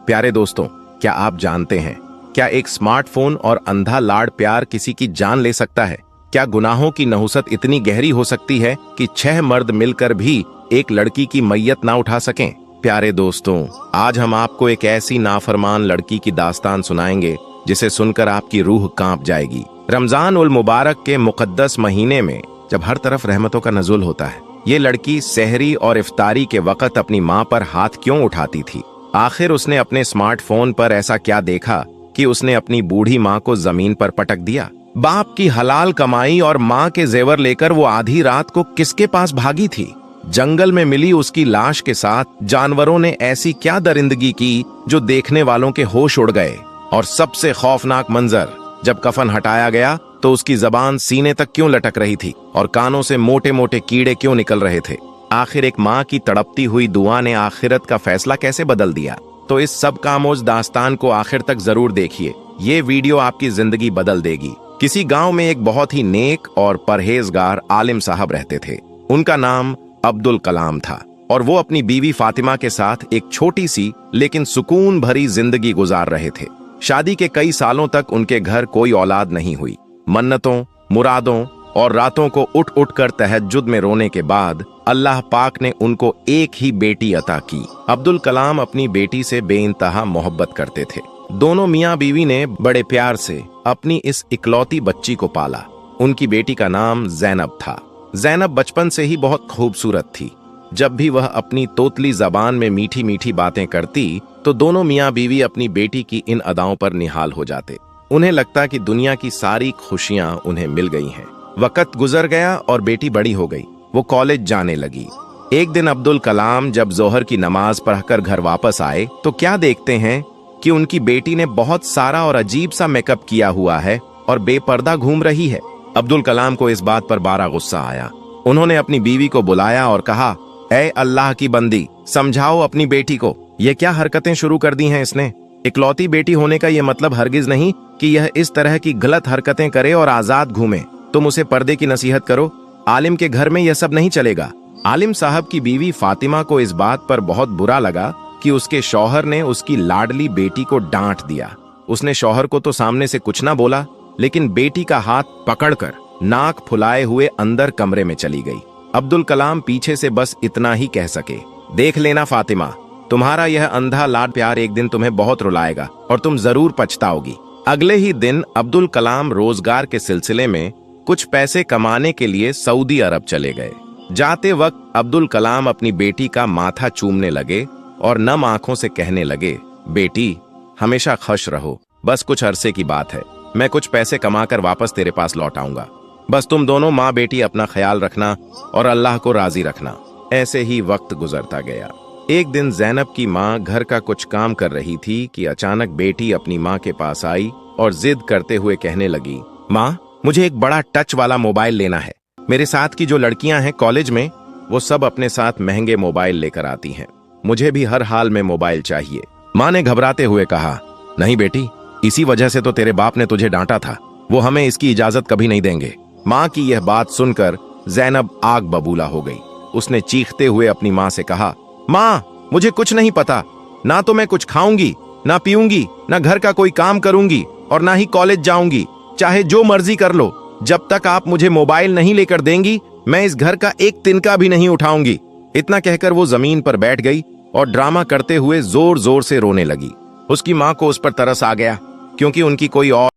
प्यारे दोस्तों, क्या आप जानते हैं, क्या एक स्मार्टफोन और अंधा लाड़ प्यार किसी की जान ले सकता है? क्या गुनाहों की नहुसत इतनी गहरी हो सकती है कि 6 मर्द मिलकर भी एक लड़की की मैयत ना उठा सकें? प्यारे दोस्तों, आज हम आपको एक ऐसी नाफरमान लड़की की दास्तान सुनाएंगे जिसे सुनकर आपकी रूह कांप जाएगी। रमजान उल मुबारक के मुकद्दस महीने में जब हर तरफ रहमतों का नज़ुल होता है, ये लड़की सहरी और इफ्तारी के वक्त अपनी माँ पर हाथ क्यों उठाती थी? आखिर उसने अपने स्मार्टफोन पर ऐसा क्या देखा कि उसने अपनी बूढ़ी माँ को जमीन पर पटक दिया? बाप की हलाल कमाई और माँ के जेवर लेकर वो आधी रात को किसके पास भागी थी? जंगल में मिली उसकी लाश के साथ जानवरों ने ऐसी क्या दरिंदगी की जो देखने वालों के होश उड़ गए? और सबसे खौफनाक मंजर, जब कफन हटाया गया तो उसकी जबान सीने तक क्यों लटक रही थी और कानों से मोटे मोटे कीड़े क्यों निकल रहे थे? आखिर एक माँ की तड़पती हुई दुआ ने आखिरत का फैसला कैसे बदल दिया? तो इस सब कामोज दास्तान को आखिर तक जरूर देखिए। ये वीडियो आपकी जिंदगी बदल देगी। किसी गांव में एक बहुत ही नेक और परहेजगार आलिम साहब रहते थे। उनका नाम अब्दुल कलाम था और वो अपनी बीवी फातिमा के साथ एक छोटी सी लेकिन सुकून भरी जिंदगी गुजार रहे थे। शादी के कई सालों तक उनके घर कोई औलाद नहीं हुई। मन्नतों, मुरादों और रातों को उठ उठ कर तहज्जुद में रोने के बाद अल्लाह पाक ने उनको एक ही बेटी अता की। अब्दुल कलाम अपनी बेटी से बेइंतहा मोहब्बत करते थे। दोनों मियाँ बीवी ने बड़े प्यार से अपनी इस इकलौती बच्ची को पाला। उनकी बेटी का नाम जैनब था। जैनब बचपन से ही बहुत खूबसूरत थी। जब भी वह अपनी तोतली जबान में मीठी मीठी बातें करती तो दोनों मियाँ बीवी अपनी बेटी की इन अदाओं पर निहाल हो जाते। उन्हें लगता कि दुनिया की सारी खुशियां उन्हें मिल गई हैं। वक्त गुजर गया और बेटी बड़ी हो गई। वो कॉलेज जाने लगी। एक दिन अब्दुल कलाम जब जोहर की नमाज पढ़कर घर वापस आए तो क्या देखते हैं कि उनकी बेटी ने बहुत सारा और अजीब सा मेकअप किया हुआ है और बेपर्दा घूम रही है। अब्दुल कलाम को इस बात पर बड़ा गुस्सा आया। उन्होंने अपनी बीवी को बुलाया और कहा, ऐ अल्लाह की बंदी, समझाओ अपनी बेटी को, ये क्या हरकतें शुरू कर दी हैं इसने? इकलौती बेटी होने का ये मतलब हरगिज नहीं कि यह इस तरह की गलत हरकतें करे और आजाद घूमे। तुम उसे पर्दे की नसीहत करो। आलिम के घर में यह सब नहीं चलेगा। आलिम साहब की बीवी फातिमा को इस बात पर बहुत बुरा लगा कि उसके शौहर ने उसकी लाडली बेटी को डांट दिया। उसने शौहर को तो सामने से कुछ ना बोला, लेकिन बेटी का हाथ पकड़कर नाक फुलाए हुए अंदर कमरे में चली गई। अब्दुल कलाम पीछे से बस इतना ही कह सके, देख लेना फातिमा, तुम्हारा यह अंधा लाड प्यार एक दिन तुम्हें बहुत रुलाएगा और तुम जरूर पछताओगी। अगले ही दिन अब्दुल कलाम रोजगार के सिलसिले में कुछ पैसे कमाने के लिए सऊदी अरब चले गए। जाते वक्त अब्दुल कलाम अपनी बेटी का माथा चूमने लगे और नम आंखों से कहने लगे, बेटी हमेशा खुश रहो, बस कुछ अरसे की बात है, मैं कुछ पैसे कमाकर वापस तेरे पास लौट आऊंगा। बस तुम दोनों माँ बेटी अपना ख्याल रखना और अल्लाह को राजी रखना। ऐसे ही वक्त गुजरता गया। एक दिन जैनब की माँ घर का कुछ काम कर रही थी कि अचानक बेटी अपनी माँ के पास आई और जिद करते हुए कहने लगी, माँ मुझे एक बड़ा टच वाला मोबाइल लेना है। मेरे साथ की जो लड़कियां हैं कॉलेज में, वो सब अपने साथ महंगे मोबाइल लेकर आती हैं। मुझे भी हर हाल में मोबाइल चाहिए। माँ ने घबराते हुए कहा, नहीं बेटी, इसी वजह से तो तेरे बाप ने तुझे डांटा था। वो हमें इसकी इजाजत कभी नहीं देंगे। माँ की यह बात सुनकर जैनब आग बबूला हो गई। उसने चीखते हुए अपनी माँ से कहा, माँ मुझे कुछ नहीं पता, ना तो मैं कुछ खाऊंगी, ना पीऊंगी, ना घर का कोई काम करूंगी और ना ही कॉलेज जाऊंगी। चाहे जो मर्जी कर लो, जब तक आप मुझे मोबाइल नहीं लेकर देंगी, मैं इस घर का एक तिनका भी नहीं उठाऊंगी। इतना कहकर वो जमीन पर बैठ गई और ड्रामा करते हुए जोर जोर से रोने लगी। उसकी माँ को उस पर तरस आ गया, क्योंकि उनकी कोई और